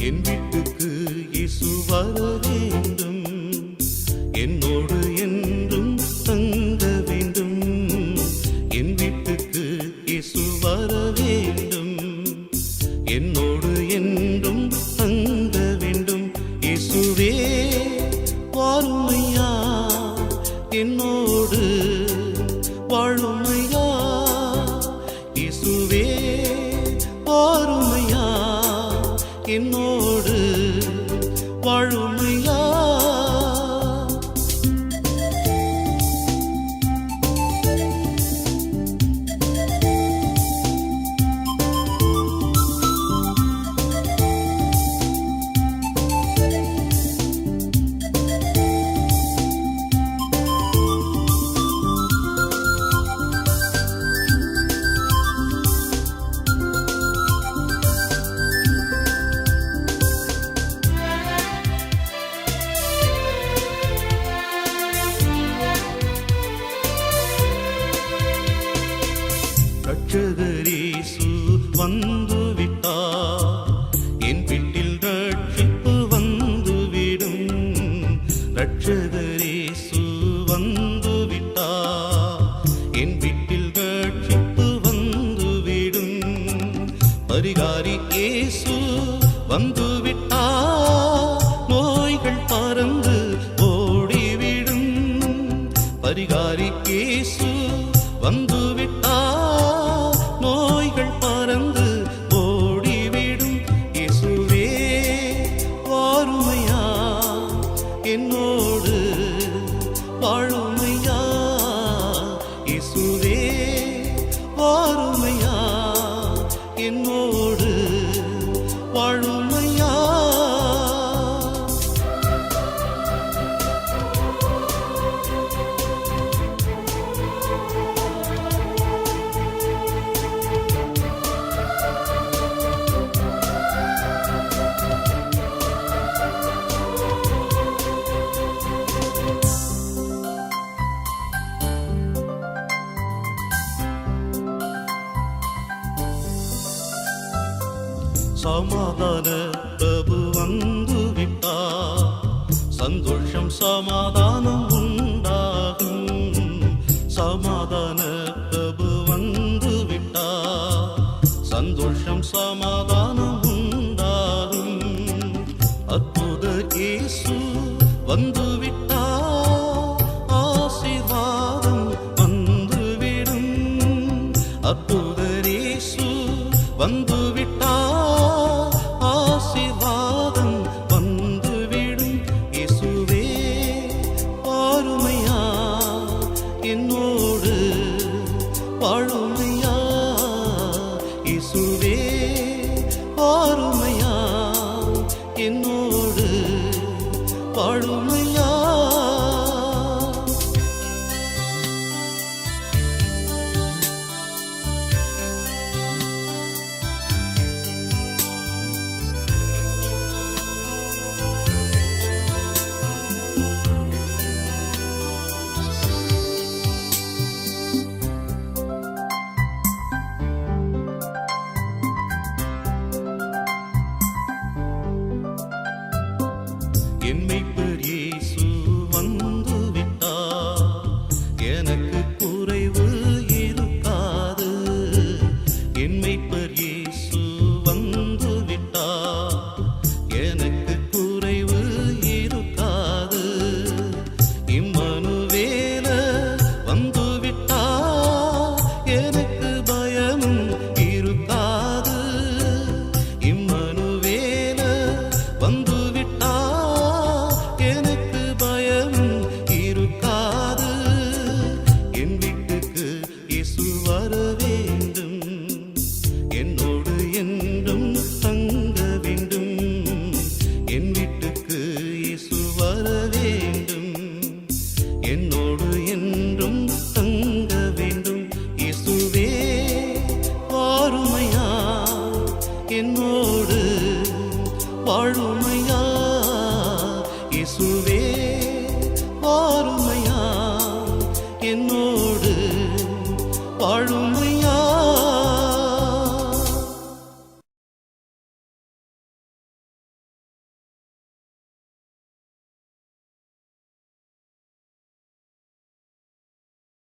என் வீட்டுக்கு இயேசு வர வேண்டும், என்னோடு என்றும் தங்க வேண்டும். என் வீட்டுக்கு இயேசு வர வேண்டும், என்னோடு என்றும் தங்க வேண்டும். இயேசுவே வாருமையா, என்னோடு வாழுமையா. இயேசுவே வாருமையா, என்னோடு வாழுமையா. ரட்சகரேசு வந்துவிட்டார், என் வீட்டில் ரட்சிப்பு வந்துவிடும். ரட்சகரேசு வந்துவிட்டார், என் வீட்டில் ரட்சிப்பு வந்துவிடும். பரிகாரி இயேசு வந்துவிட்டார், நோய்கள் பறந்து ஓடிவிடும். பரிகாரி இயேசு வந்துவிட்டார், நோய்கள் பறந்து ஓடிவிடும். இயேசுவே வாருமையா, என்னோடு வாழுமையா. இயேசுவே வாருமையா, என்னோடு வாழுமையா. சமாதான பிரபு வந்துவிட்டார், சந்தோஷம் சமாதானம் உண்டாகும். சமாதான பிரபு வந்துவிட்டார், சந்தோஷம் சமாதானம் உண்டாகும். அற்புத இயேசு வந்துவிட்டார், ஆசீர்வாதம் வந்துவிடும். அற்புத இயேசு வந்துவிட்டார், ஆசீர்வாதம் வந்துவிடும். இயேசுவே வாருமையா, என்னோடு வாழுமையா. இயேசுவே வாருமையா, என்னோடு வாழுமையா. என் மீட்பர் இயேசு வந்துவிட்டார், எனக்கு குறைவு இருக்காது. என் மீட்பர் இயேசு வந்துவிட்டார், எனக்கு குறைவு இருக்காது. இம்மானுவேல வந்துவிட்டார், எனக்கு பயமும் இருக்காது. இம்மானுவேல வந்துவிட்டார், எனக்கு பயமும் இருக்காது. என் வீட்டுக்கு இயேசு வர வேண்டும், என்னோடு என்றும் தங்க வேண்டும். என் வீட்டுக்கு இயேசு வர வேண்டும், என்னோடு என்றும் தங்க வேண்டும். இயேசுவே வாருமையா, என்னோடு வாழுமையா. இயேசுவே வாருமையா, என்னோடு வாழுமையா.